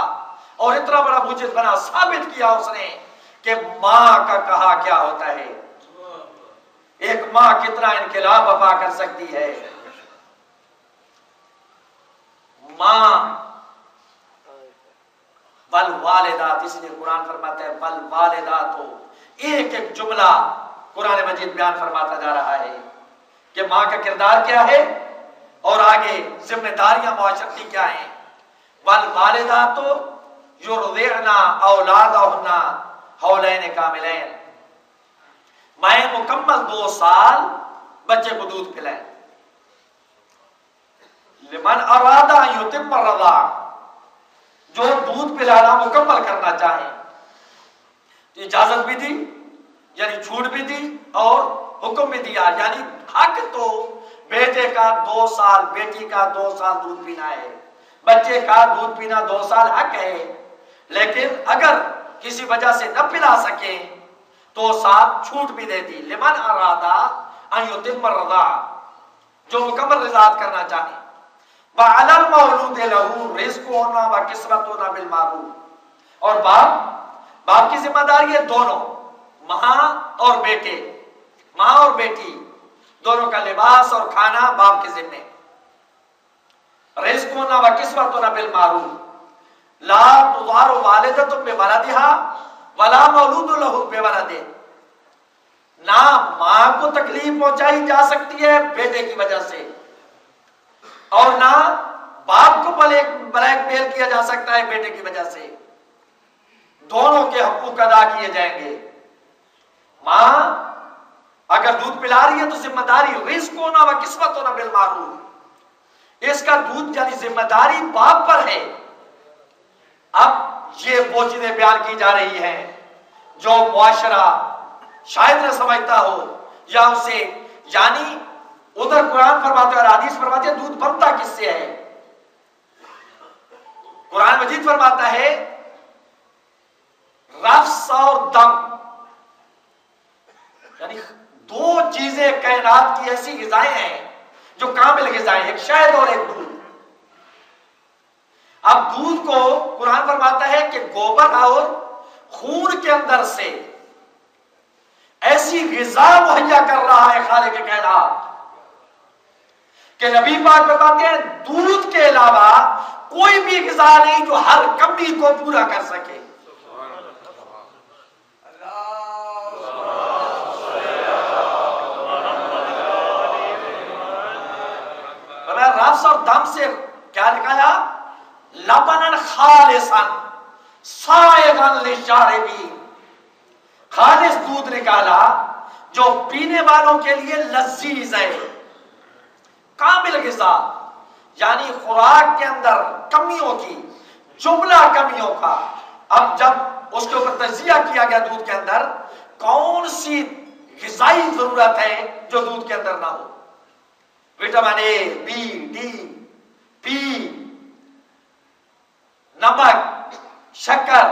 اور اتنا بڑا معجز بنا، ثابت کیا اس نے کہ ماں کا کہا کیا ہوتا ہے، ایک ماں کتنا انقلاب برپا کر سکتی ہے۔ ماں والوالدات، اس لیے قرآن فرماتا ہے والوالدات ہو، ایک ایک جملہ قرآن مجید بیان فرماتا جا رہا ہے کہ ماں کا کردار کیا ہے اور آگے ذمہ داریاں معاشرتی کیا ہیں۔ والوالدات یرضعن اولادہن حولین کاملین، مائیں مکمل 2 سال بچے کو دودھ پلائیں۔ لمن اراد ان یتم الرضاع، جو دودھ پلانا مکمل کرنا چاہے، اجازت بھی دی یعنی چھوٹ بھی دی اور حکم بھی دیا، یعنی حق تو بیٹے کا 2 سال، بیٹی کا 2 سال دودھ پینا ہے، بچے کا دودھ پینا 2 سال حق ہے، لیکن اگر کسی وجہ سے نہ پلا سکے تو ساتھ چھوٹ بھی دے دی۔ لمن ارادہ ان یتم الرضاع، جو مکمل رضاعت کرنا چاہے۔ وعلی المولود لہ رزقہن وکسوتہن بالمعروف، اور باپ کی ذمہ داری ہے دونوں، ماں اور بیٹے، ماں اور بیٹی دونوں کا لباس اور کھانا باپ کے ذمے۔ رزقہن وکسوتہن بالمعروف، لا تضار والدۃ بولدہا ولا مولود لہ بولدہ، نہ ماں کو تکلیف پہنچائی جا سکتی ہے بیٹے کی وجہ سے، اور نہ باپ کو بلیک میل کیا جا سکتا ہے بیٹے کی وجہ سے، دونوں کے حقوق ادا کیے جائیں گے۔ ماں اگر دودھ پلا رہی ہے تو ذمہ داری رزقہن وکسوتہن بالمعروف، اس کا دودھ یعنی ذمہ داری باپ پر ہے۔ اب یہ وہ چیزیں بیان کی جا رہی ہیں جو معاشرہ شاید نہ سمجھتا ہو یا اسے، یعنی ادھر قرآن فرماتے اور حدیث فرماتے ہیں دودھ بنتا کس سے ہے۔ قرآن مجید فرماتا ہے رفس اور دم، یعنی 2 چیزیں کائنات کی ایسی غذائیں ہیں جو کامل غذائیں، ایک شہد اور ایک دودھ۔ اب دودھ کو قرآن فرماتا ہے کہ گوبر اور خون کے اندر سے ایسی غذا مہیا کر رہا ہے خالق کائنات کہ نبی پاک بتاتے ہیں دودھ کے علاوہ کوئی بھی غذا نہیں جو ہر کمی کو پورا کر سکے۔ رفس اور دم سے کیا نکالا؟ لبنن خالصا سائغا للشاربین، خالص دودھ نکالا جو پینے والوں کے لیے لذیذ ہے، کامل غذا، یعنی خوراک کے اندر کمیوں کی، جملہ کمیوں کا۔ اب جب اس کے اوپر تجزیہ کیا گیا دودھ کے اندر کون سی غذائی ضرورت ہے جو دودھ کے اندر نہ ہو، وٹامن اے، بی، ڈی، پی، نمک، شکر،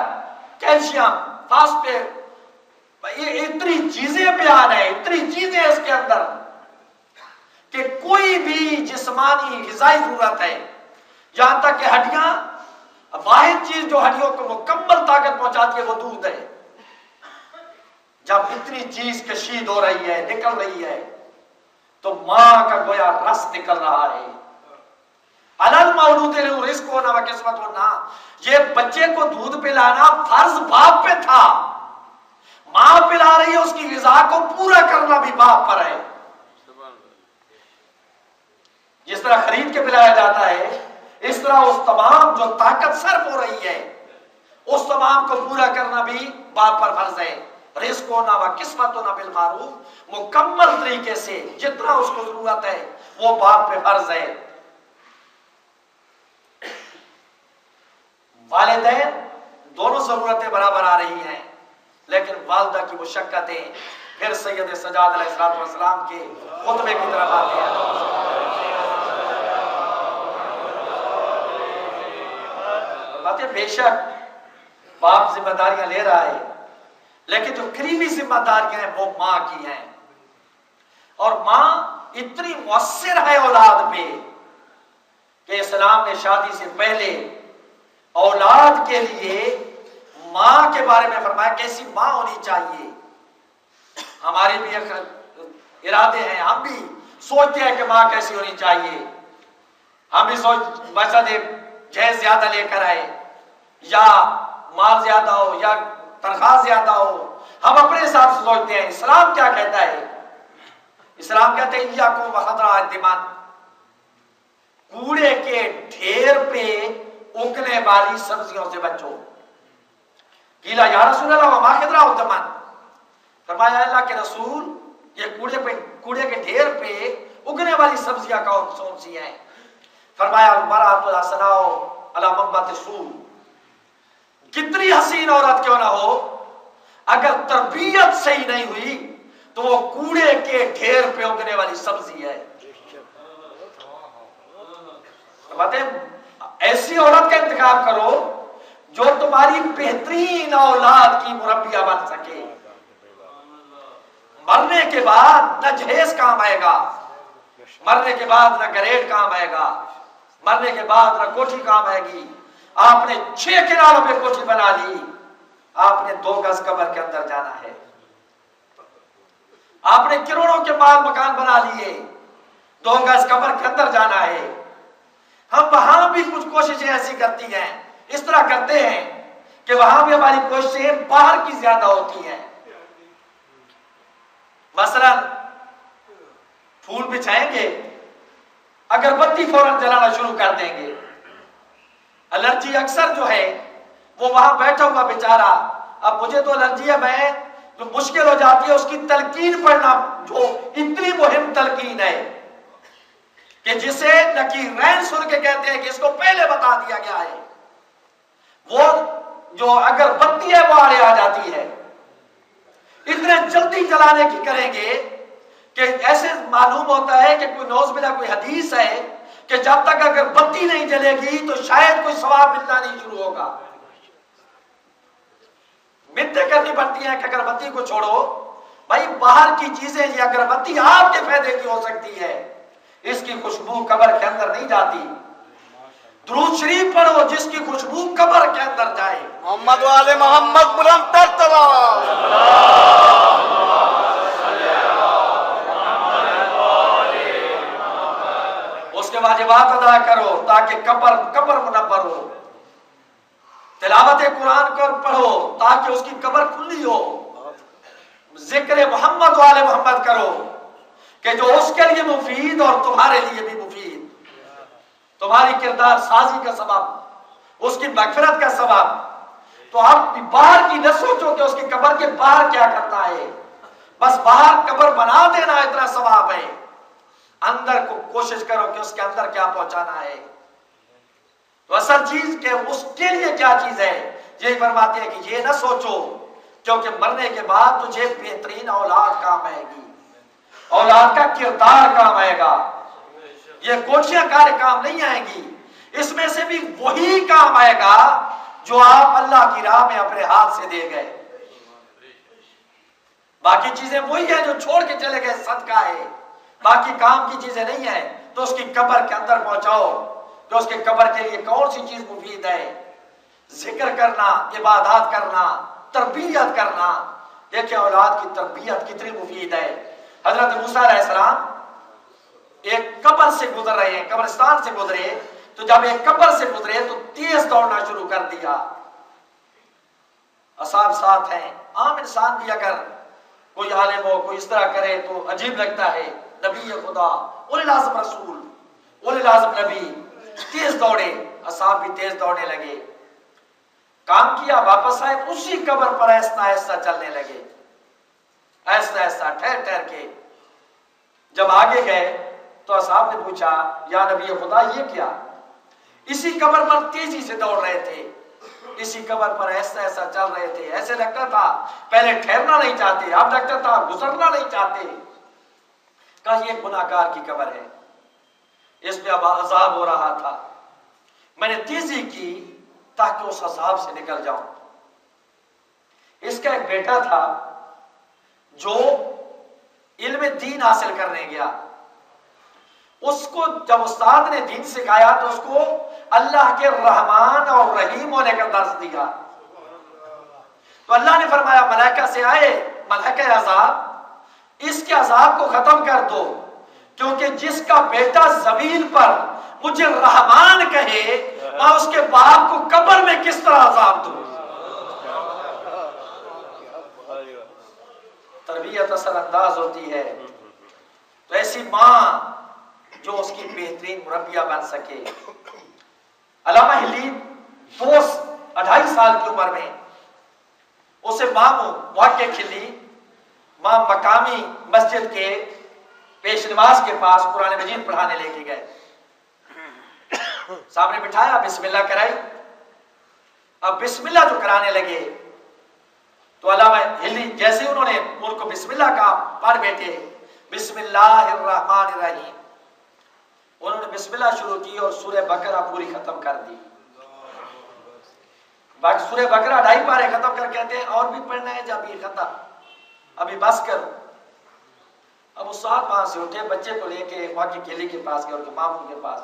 کیلشیم، فاسفیٹ، یہ اتنی چیزیں بیان ہے، اتنی چیزیں اس کے اندر کہ کوئی بھی جسمانی غذائی ضرورت ہے، یہاں تک کہ ہڈیاں، واحد چیز جو ہڈیوں کو مکمل طاقت پہنچاتی ہے وہ دودھ ہے۔ جب اتنی چیز کشید ہو رہی ہے، نکل رہی ہے، تو ماں کا گویا رس نکل رہا ہے۔ علل مولود لہ رزقہن وکسوتہن، یہ بچے کو دودھ پلانا فرض باپ پہ تھا، ماں پلا رہی ہے، اس کی غذا کو پورا کرنا بھی باپ پر ہے۔ جس طرح خرید کے پلایا جاتا ہے، اس طرح اس تمام جو طاقت صرف ہو رہی ہے اس تمام کو پورا کرنا بھی باپ پر فرض ہے۔ رزق ہونا و قسمت ہونا بالمعروف، مکمل طریقے سے جتنا اس کو ضرورت ہے وہ باپ پہ فرض ہے۔ والدین دونوں ضرورتیں برابر آ رہی ہیں، لیکن والدہ کی مشقتیں پھر سید سجاد علیہ السلام کے خطبے کی طرف آتے ہیں۔ باتیں بے شک باپ ذمہ داریاں لے رہا ہے، لیکن جو قریبی ذمہ داریاں ہیں وہ ماں کی ہیں، اور ماں اتنی مؤثر ہے اولاد پہ کہ اسلام نے شادی سے پہلے اولاد کے لیے ماں کے بارے میں فرمایا کیسی ماں ہونی چاہیے۔ ہمارے بھی ارادے ہیں، ہم بھی سوچتے ہیں کہ ماں کیسی ہونی چاہیے، ہم بھی بچہ دے جہیز زیادہ لے کر آئے یا مال زیادہ ہو یا تنخواہ زیادہ ہو، ہم اپنے حساب سے سوچتے ہیں۔ اسلام کیا کہتا ہے؟ اسلام کہتے ہیں ایاکم وخضراء الدمن، کوڑے کے ڈھیر پہ اگنے والی سبزیوں سے بچو۔ قیل یا رسول اللہ وما خضراء الدمن، فرمایا اللہ کے رسول یہ کوڑے کے ڈھیر پہ اگنے والی سبزیاں کون سی ہیں؟ فرمایا المرأۃ الحسناء علی منبت السوء، کتنی حسین عورت کیوں نہ ہو، اگر تربیت صحیح نہیں ہوئی تو وہ کوڑے کے ڈھیر پہ اگنے والی سبزی ہے۔ ایسی عورت کا انتخاب کرو جو تمہاری بہترین اولاد کی مربیہ بن سکے۔ مرنے کے بعد نہ جہیز کام آئے گا، مرنے کے بعد نہ گریڈ کام آئے گا، مرنے کے بعد نہ کوٹھی کام آئے گی۔ آپ نے 6 کناروں پہ کوٹھی بنا لی، آپ نے 2 گز قبر کے اندر جانا ہے۔ آپ نے کروڑوں کے مال مکان بنا لیے، 2 گز قبر کے اندر جانا ہے۔ ہم وہاں بھی کچھ کوششیں ایسی کرتی ہیں، اس طرح کرتے ہیں کہ وہاں بھی ہماری کوششیں باہر کی زیادہ ہوتی ہیں۔ مثلا پھول بچھائیں گے، اگربتی فوراً جلانا شروع کر دیں گے۔ الرجی اکثر جو ہے وہ وہاں بیٹھا ہوا بیچارہ، اب مجھے تو الرجی ہے، میں جو مشکل ہو جاتی ہے اس کی تلقین پڑھنا، جو اتنی مہم تلقین ہے کہ جسے نکیرین سن کے کہتے ہیں کہ اس کو پہلے بتا دیا گیا ہے، وہ جو اگربتی ہے وہ آڑے آ جاتی ہے۔ اتنے جلدی جلانے کی کریں گے کہ ایسے معلوم ہوتا ہے کہ کوئی نوز باللہ کوئی حدیث ہے کہ جب تک اگربتی نہیں جلے گی تو شاید کوئی ثواب ملنا نہیں شروع ہوگا۔ منتیں کرنی پڑتی ہیں کہ اگربتی کو چھوڑو، بھائی باہر کی چیزیں، یہ اگربتی آپ کے فائدے کی ہو سکتی ہے، اس کی خوشبو قبر کے اندر نہیں جاتی۔ درود شریف پڑھو جس کی خوشبو قبر کے اندر جائے۔ محمد و آل محمد بلند تر تلاوت۔ اس کے واجبات ادا کرو تاکہ قبر منور ہو۔ تلاوت قرآن کو پڑھو تاکہ اس کی قبر کھلی ہو۔ ذکر محمد و آل محمد کرو کہ جو اس کے لیے مفید اور تمہارے لیے بھی مفید، تمہاری کردار سازی کا سبب، اس کی مغفرت کا سبب۔ تو آپ باہر کی نہ سوچو کہ اس کی قبر کے باہر کیا کرنا ہے، بس باہر قبر بنا دینا اتنا ثواب ہے، اندر کو کوشش کرو کہ اس کے اندر کیا پہنچانا ہے۔ تو اصل چیز کہ اس کے لیے کیا چیز ہے، یہی فرماتے ہیں کہ یہ نہ سوچو کیونکہ مرنے کے بعد تجھے بہترین اولاد کام آئے گی، اولاد کا کردار کام آئے گا، یہ کوٹھیاں کار کام نہیں آئیں گی۔ اس میں سے بھی وہی کام آئے گا جو آپ اللہ کی راہ میں اپنے ہاتھ سے دے گئے۔ باقی چیزیں وہی ہیں جو چھوڑ کے چلے گئے، صدقہ ہے، باقی کام کی چیزیں نہیں ہیں، تو اس کی قبر کے اندر پہنچاؤ کہ اس کے قبر کے لیے کون سی چیز مفید ہے۔ ذکر کرنا، عبادات کرنا، تربیت کرنا، دیکھیں اولاد کی تربیت کتنی مفید ہے۔ حضرت موسیٰ علیہ السلام ایک قبر سے گزر رہے ہیں، قبرستان سے گزرے، تو جب ایک قبر سے گزرے تو تیز دوڑنا شروع کر دیا۔ اصحاب ساتھ ہیں، عام انسان بھی اگر کوئی عالم ہو کوئی اس طرح کرے تو عجیب لگتا ہے۔ نبی خدا، اولی العزم رسول، اولی العزم نبی تیز دوڑے، اصحاب بھی تیز دوڑنے لگے۔ کام کیا، واپس آئے، اسی قبر پر آہستہ آہستہ چلنے لگے، آہستہ آہستہ ٹھہر ٹھہر کے۔ جب آگے گئے تو اصحاب نے پوچھا یا نبی خدا یہ کیا؟ اسی قبر پر تیزی سے دوڑ رہے تھے، اسی قبر پر ایسا ایسا چل رہے تھے، ایسے لگتا تھا پہلے ٹھہرنا نہیں چاہتے، اب لگتا تھا گزرنا نہیں چاہتے۔ کہا یہ گناہگار کی قبر ہے، اس پہ اب عذاب ہو رہا تھا، میں نے تیزی کی تاکہ اس عذاب سے نکل جاؤں۔ اس کا ایک بیٹا تھا جو علم دین حاصل کرنے گیا، اس کو جب استاد نے دین سکھایا تو اس کو اللہ کے رحمان اور رحیم ہونے کا درس دیا۔ تو اللہ نے فرمایا ملائکہ سے آئے، ملائکہ عذاب اس کے عذاب کو ختم کر دو، کیونکہ جس کا بیٹا زمین پر مجھے رحمان کہے، میں اس کے باپ کو قبر میں کس طرح عذاب دوں؟ تربیت اثر انداز ہوتی ہے، تو ایسی ماں جو اس کی بہترین مربیہ بن سکے۔ علامہ ہلی 2.5 سال کی عمر میں اسے ماں محقق کھلی ماں مقامی مسجد کے پیش نماز کے پاس قرآن مجید پڑھانے لے کے گئے، سامنے بٹھایا، بسم اللہ کرائی۔ اب بسم اللہ جو کرانے لگے تو علامہ ہلی جیسے انہوں نے ان کو بسم اللہ کہا، پڑھ بیٹے بسم اللہ الرحمن الرحیم، انہوں نے بسم اللہ شروع کی اور سورہ بقرہ پوری ختم کر دی۔ باقی سورہ بقرہ 2.5 پارے ختم کر کہتے ہیں اور بھی پڑھنا ہے، جب یہ ختم ابھی بس کرو۔ اب استاد وہاں سے اٹھے، بچے کو لے کے وہاں کی کھیلی کے پاس گئے، اور ماموں کے پاس،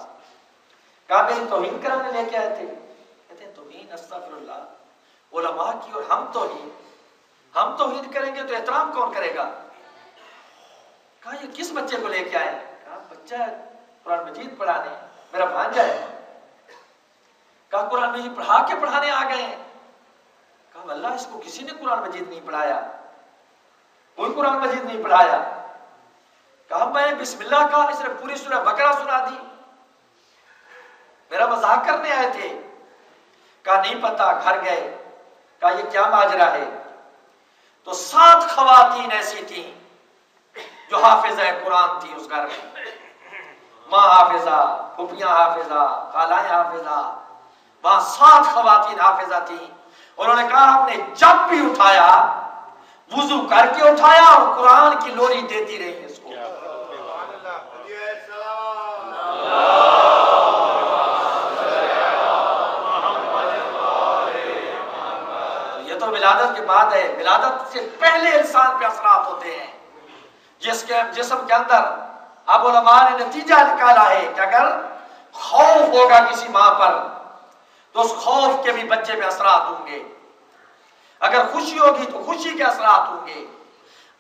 کہا میری توہین کرانے لے کے آئے تھے؟ کہتے ہیں توہین؟ استغفر اللہ، علماء کی اور ہم توہین کریں گے تو احترام کون کرے گا؟ کہا یہ کس بچے کو لے کے آئے؟ کہا بچہ قرآن مجید پڑھانے، میرا بھانجا ہے۔ کہا قرآن مجید پڑھا کے پڑھانے آ گئے ہیں؟ کہا اللہ اس کو کسی نے قرآن مجید نہیں پڑھایا، کوئی قرآن مجید نہیں پڑھایا۔ کہا میں بسم اللہ کا، اس نے پوری سورہ بقرہ سنا دی، میرا مذاق کرنے آئے تھے؟ کہا نہیں پتا، گھر گئے، کہا یہ کیا ماجرا ہے؟ تو 7 خواتین ایسی تھیں جو حافظہ قرآن تھی اس گھر میں، ماں حافظہ، پھوپھیاں حافظہ، خالائیں حافظہ، وہاں 7 خواتین حافظہ تھیں۔ انہوں نے کہا ہم نے جب بھی اٹھایا وضو کر کے اٹھایا اور قرآن کی لوری دیتی رہی اس کو۔ یہ تو ولادت کے بعد ہے، ولادت سے پہلے انسان پہ اثرات ہوتے ہیں، جس کے جسم کے اندر اب علماء نے نتیجہ نکالا ہے کہ اگر خوف ہوگا کسی ماں پر تو اس خوف کے بھی بچے پہ اثرات ہوں گے، اگر خوشی ہوگی تو خوشی کے اثرات ہوں گے،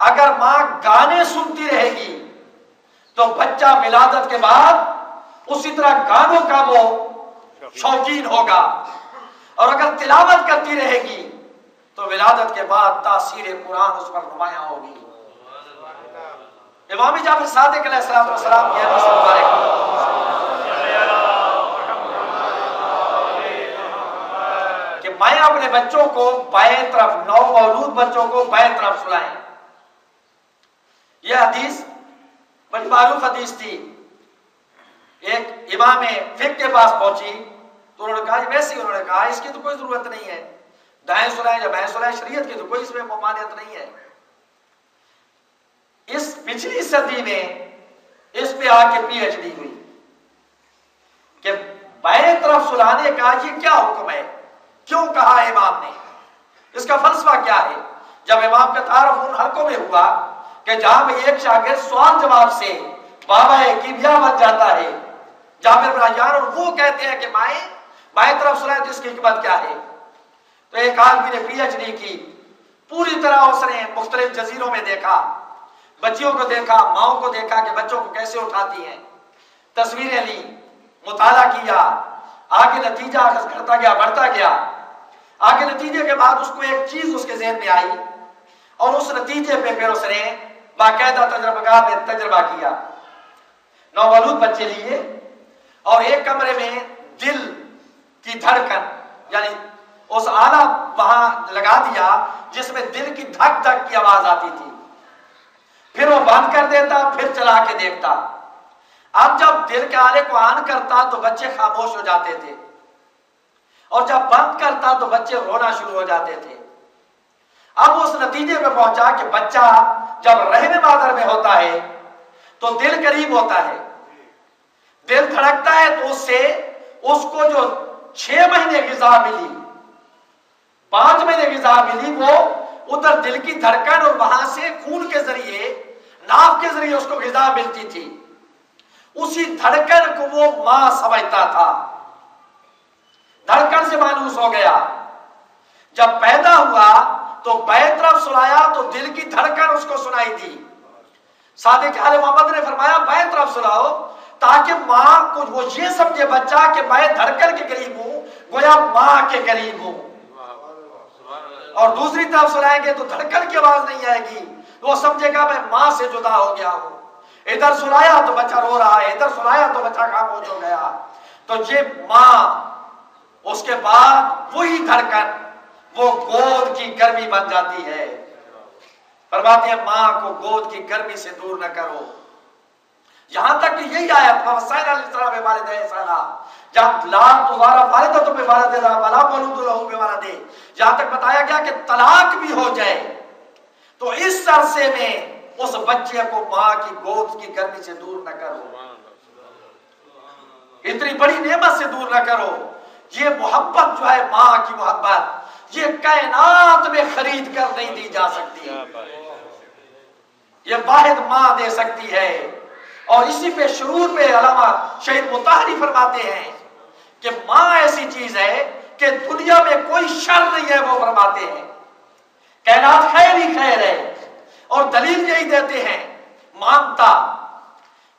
اگر ماں گانے سنتی رہے گی تو بچہ ولادت کے بعد اسی طرح گانوں کا وہ شوقین ہوگا، اور اگر تلاوت کرتی رہے گی تو ولادت کے بعد تاثیر قرآن اس پر نمایاں ہوگی۔ امام جعفر صادق علیہ السلام کی حدیث مبارک کہ میں اپنے بچوں کو بائیں طرف، 9 مولود بچوں کو بائیں طرف سلائیں، یہ حدیث بڑی معروف حدیث تھی۔ ایک امام فقہ کے پاس پہنچی تو انہوں نے کہا ویسے انہوں نے کہا اس کی تو کوئی ضرورت نہیں ہے، دائیں سلائیں یا بائیں سلائیں، شریعت کی تو کوئی اس میں ممانعت نہیں ہے۔ اس پچھلی صدی میں اس پہ آ کے پی ایچ ڈی ہوئی کہ بائیں طرف سلانے کا یہ کیا حکم ہے، کیوں کہا امام نے، اس کا فلسفہ کیا ہے؟ جب امام کا تعارف ان حلقوں میں ہوا کہ جہاں میں ایک شاگرد سوال جواب سے بابا کیمیا بن جاتا ہے، جابر بن حیان، اور وہ کہتے ہیں کہ بائیں طرف سلائیں تو اس کی حکمت کیا ہے؟ تو ایک آدمی نے پی ایچ ڈی کی، پوری طرح اس نے مختلف جزیروں میں دیکھا، بچیوں کو دیکھا، ماؤں کو دیکھا کہ بچوں کو کیسے اٹھاتی ہیں، تصویریں لی، مطالعہ کیا، آگے نتیجہ اخذ کرتا گیا، بڑھتا گیا، آگے نتیجے کے بعد اس کو ایک چیز اس کے ذہن میں آئی اور اس نتیجے پہ پھر اس نے باقاعدہ تجربہ میں تجربہ کیا۔ 9 مولود بچے لیے اور ایک کمرے میں دل کی دھڑکن یعنی اس آلہ وہاں لگا دیا جس میں دل کی دھک دھک کی آواز آتی تھی، پھر وہ بند کر دیتا، پھر چلا کے دیکھتا۔ اب جب دل کے آلے کو آن کرتا تو بچے خاموش ہو جاتے تھے، اور جب بند کرتا تو بچے رونا شروع ہو جاتے تھے۔ اب اس نتیجے پہ پہنچا کہ بچہ جب رحم مادر میں ہوتا ہے تو دل قریب ہوتا ہے، دل دھڑکتا ہے، تو اس کو جو 6 مہینے غذا ملی، 5 مہینے غذا ملی، وہ ادھر دل کی دھڑکن اور وہاں سے خون کے ذریعے، ناف کے ذریعے اس کو غذا ملتی تھی، اسی دھڑکن کو وہ ماں سمجھتا تھا، دھڑکن سے مانوس ہو گیا۔ جب پیدا ہوا تو بائیں طرف سلایا تو دل کی دھڑکن اس کو سنائی دی۔ صادق آل محمد نے فرمایا بائیں طرف سلاؤ تاکہ ماں کو وہ یہ سمجھے بچہ کہ میں دھڑکن کے قریب ہوں، گویا ماں کے قریب ہوں، اور دوسری طرف سلائیں گے تو دھڑکن کی آواز نہیں آئے گی، وہ سمجھے گا میں ماں سے جدا ہو گیا ہوں۔ ادھر سلایا تو بچہ رو رہا ہے، ادھر سلایا تو بچہ خاموش ہو گیا۔ تو یہ ماں، اس کے بعد وہی دھڑکن وہ گود کی گرمی بن جاتی ہے۔ فرماتے ہیں ماں کو گود کی گرمی سے دور نہ کرو، یہاں تک کہ یہی آیت وصینا الانسان بوالدیہ احسانا، جب لا تضار والدۃ بولدہا ولا مولود لہ بولدہ، جہاں تک بتایا گیا کہ طلاق بھی ہو جائے تو اس عرصے میں اس بچے کو ماں کی گود کی گرمی سے دور نہ کرو، اتنی بڑی نعمت سے دور نہ کرو۔ یہ محبت جو ہے ماں کی محبت، یہ کائنات میں خرید کر نہیں دی جا سکتی، یہ واحد ماں دے سکتی ہے۔ اور اسی پہ شروع پہ علامہ شہید مطہری فرماتے ہیں کہ ماں ایسی چیز ہے کہ دنیا میں کوئی شر نہیں ہے، وہ فرماتے ہیں کائنات خیر ہی خیر ہے، اور دلیل یہی دیتے ہیں مامتا،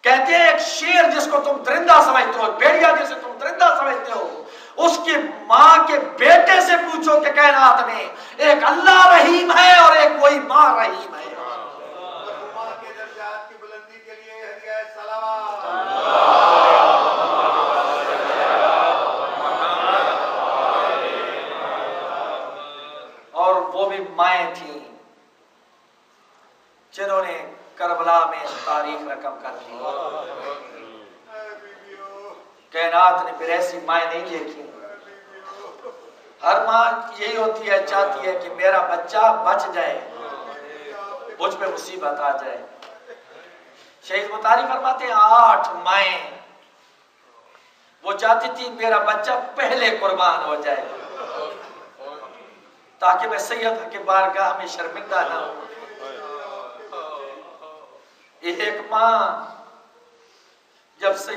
کہتے ہیں ایک شیر جس کو تم درندہ سمجھتے ہو، بھیڑیا جسے تم درندہ سمجھتے ہو، اس کی ماں کے بیٹے سے پوچھو کہ کائنات میں ایک اللہ رحیم ہے اور ایک کوئی ماں رحیم ہے۔ ماں کے درجات کی بلندی کے لیے ہدیہ صلوات۔ اور وہ بھی مائیں تھیں جنہوں نے کربلا میں تاریخ رقم کر دی۔ کائنات نے پھر ایسی مائیں نہیں دیکھی۔ ہر ماں یہی ہوتی ہے، چاہتی ہے کہ میرا بچہ بچ جائے، مجھ پہ مصیبت آ جائے۔ شہید مطہری فرماتے ہیں 8 مائیں وہ چاہتی تھی میرا بچہ پہلے قربان ہو جائے تاکہ میں سید کے بارگاہ میں شرمندہ نہ ہوں۔ ایک ماں جب سے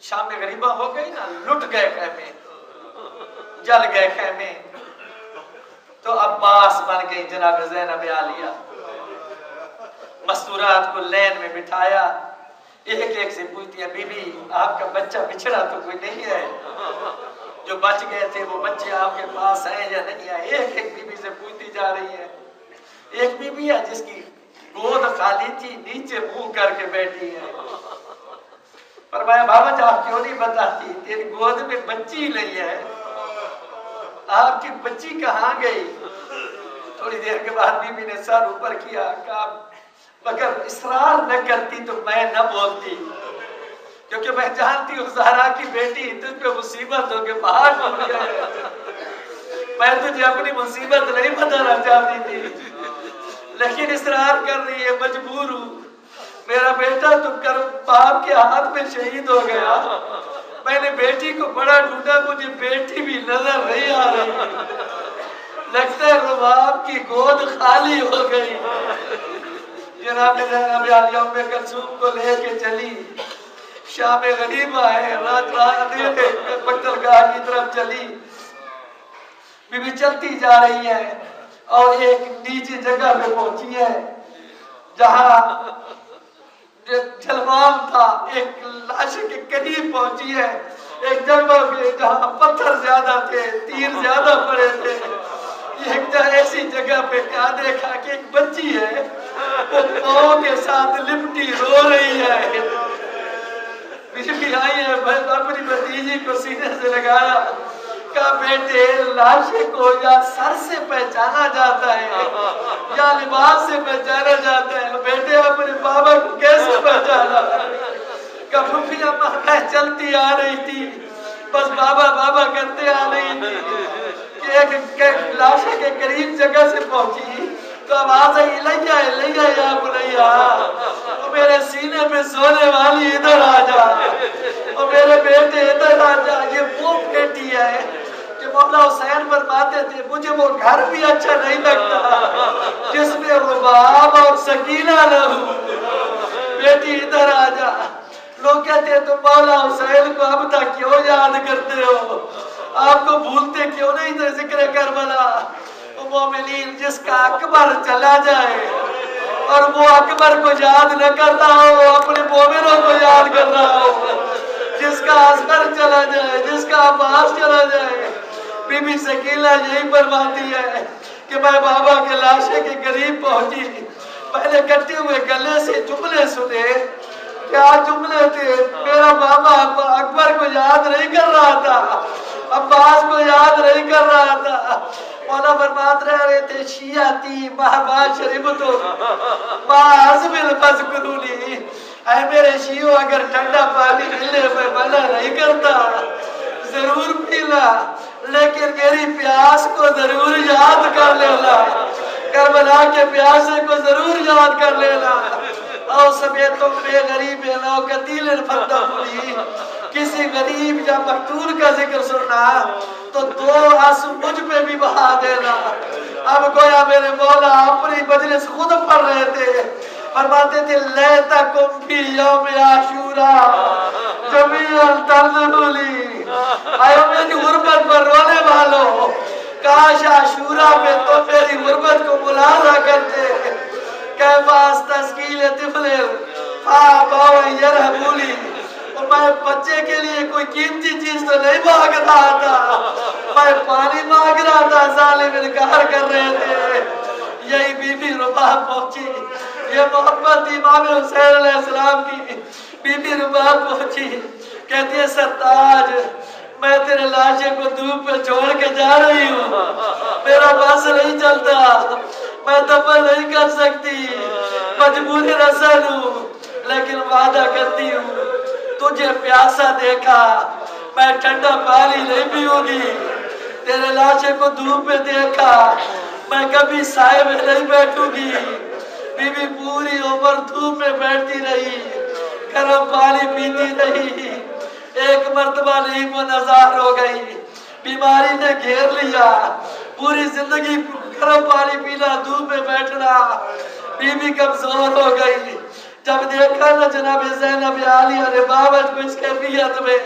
شام غریبہ ہو گئی نا، لٹ گئے خیمے، جل گئے خیمے، تو عباس بن گئی جناب زینب عالیہ، مستورات کو لین میں بٹھایا، ایک ایک سے پوچھتی ہے بی بی آپ کا بچہ بچھڑا تو کوئی نہیں ہے؟ جو بچ گئے تھے وہ بچے آپ کے پاس ہیں یا نہیں ہیں؟ ایک ایک بی بی سے پوچھتی جا رہی ہے۔ ایک بی بی ہے جس کی گود خالی تھی، نیچے منہ کر کے بیٹھی ہے۔ فرمایا بابا جی آپ کیوں نہیں بتاتی، تیری گود میں بچی نہیں ہے، آپ کی بچی کہاں گئی؟ تھوڑی دیر کے بعد بی بی نے سر اوپر کیا، کہا مگر اصرار نہ کرتی تو میں نہ بولتی، کیونکہ میں جانتی ہوں زہرا کی بیٹی تجھ پہ مصیبت ہو کے باہر ٹوٹ گئے، میں تجھے اپنی مصیبت نہیں بتانا چاہتی تھی، لیکن اصرار کر رہی ہے، مجبور ہوں، میرا بیٹا تو کر باپ کے ہاتھ میں شہید ہو گیا، میں نے بیٹی کو بڑا ڈھونڈا، مجھے بیٹی بھی نظر نہیں آ رہی، لگتا ہے رباب کی گود خالی ہو گئی۔ جناب زینب عالیہ ام کلثوم کو لے کے چلی، شام غریبہ ہے، رات اندھیرے قتلگاہ کی طرف چلی، بی بی چلتی جا رہی ہے اور ایک نیچی جگہ پہ پہنچی ہے جہاں جلوام تھا، ایک لاش کے قریب پہنچی ہے، ایک جگہ پہ جہاں پتھر زیادہ تھے، تیر زیادہ پڑے تھے، ایک ایسی جگہ پہ کیا دیکھا کہ ایک بچی ہے وہ پاؤں کے ساتھ لپٹی رو رہی ہے۔ بیوی آئی ہے، اپنی بھتیجی کو سینے سے لگایا، کا بیٹے لاشے کو یا سر سے پہچانا جاتا ہے یا لباس سے پہچانا جاتا ہے، بیٹے اپنے بابا کو کیسے پہچانا؟ کہ پھوپھی اماں میں چلتی آ رہی تھی، بس بابا بابا کرتے آ رہی تھی کہ ایک لاشے کے قریب جگہ سے پہنچی تو آواز آئی الیہ الیہ یا بنیا، تو میرے سینے پہ سونے والی ادھر آ جا، اور میرے بیٹے ادھر آ جا۔ یہ وہ بیٹی ہے کہ مولا حسین فرماتے تھے مجھے وہ گھر بھی اچھا نہیں لگتا جس میں رباب اور سکینہ نہ ہو، بیٹی ادھر آ جا۔ لوگ کہتے ہیں تم مولا حسین کو اب تک کیوں یاد کرتے ہو، آپ کو بھولتے کیوں نہیں تھے ذکر کربلا؟ مومنین جس کا اکبر چلا جائے اور وہ اکبر کو یاد نہ کرتا ہو، اپنے مومنوں کو یاد کر رہا ہو، جس کا اصغر چلا جائے، جس کا عباس چلا جائے۔ بی بی سکینہ یہی فرماتی ہے کہ میں بابا کے لاشے کے قریب پہنچی، پہلے کٹے ہوئے گلے سے جملے سنے، کیا جملے تھے؟ میرا بابا اکبر کو یاد نہیں کر رہا تھا، عباس کو یاد نہیں کر رہا تھا۔ مولا فرمات رہے تھے شیعتی مہبا شریبتو ما عزم الفذکرونی، اے میرے شیعو اگر ٹھنڈا پانی ملے میں منع نہیں کرتا، ضرور پیلا، لیکن میری پیاس کو ضرور یاد کر لینا، کربلا کے پیاسے کو ضرور یاد کر لینا۔ او سمیتم بے غریب لو قتیل فتحولی، کسی غریب یا مقتول کا ذکر سننا تو دو آنسو مجھ پہ بھی بہا دینا۔ اب گویا میرے مولا اپنی مجلس خود پڑھ رہے تھے، فرماتے تھے لیتکم فی یوم عاشورا جمیعا تنظرولی، آئے میری غربت پر رونے والوں، کاش عاشورا پہ تو میری غربت کو ملاحظہ کرتے۔ کیف استسقیل طفل فابوا یرحمونی، میں بچے کے لیے کوئی قیمتی چیز تو نہیں مانگ رہا تھا، میں پانی مانگ رہا تھا، ظالم انکار کر رہے تھے۔ یہی بی بی رباب پہنچی، یہ محبت امام حسین علیہ السلام کی بی بی رباب پہنچی، کہتی ہے سرتاج میں تیرے لاشے کو دھوپ پہ چھوڑ کے جا رہی ہوں، میرا بس نہیں چلتا، میں دفن نہیں کر سکتی، مجبور رسل ہوں، لیکن وعدہ کرتی ہوں تجھے پیاسا دیکھا میں ٹھنڈا پانی نہیں پیوں گی، تیرے لاشے کو دھوپ میں دیکھا میں کبھی سائے میں نہیں بیٹھوں گی۔ بی بی پوری عمر دھوپ میں بیٹھتی رہی، گرم پانی پیتی رہی، ایک مرتبہ نہیں وہ نزار ہو گئی، بیماری نے گھیر لیا، پوری زندگی گرم پانی پینا، دھوپ میں بیٹھنا، بی بی کمزور ہو گئی۔ جب دیکھا نا جناب زینب عالیہ ربابت کو اس کیفیت میں،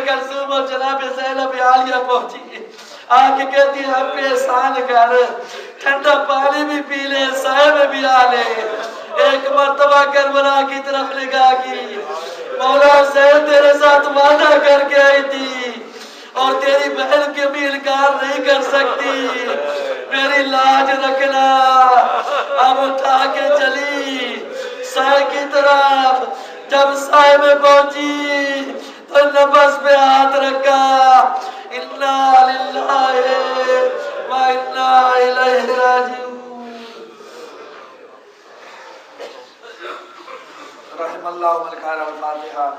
کلثوم اور جناب زینب عالیہ پہنچی، آکے کہتی ہے اب احسان کر، ٹھنڈا پانی بھی پی لے، سائے میں بھی آ لے۔ ایک مرتبہ کربلا کی طرف نگاہ کی، مولا حسین تیرے ساتھ وعدہ کر کے آئی تھی اور تیری بہن کے بھی انکار نہیں کر سکتی، میری لاج رکھنا۔ اب اٹھا کے چلی سائے کی طرف، جب سائے میں پہنچی تو نفس پہ ہاتھ رکھا، انا للہ و انا الیہ راجعون۔ رحم اللہ من کان الفاتحہ۔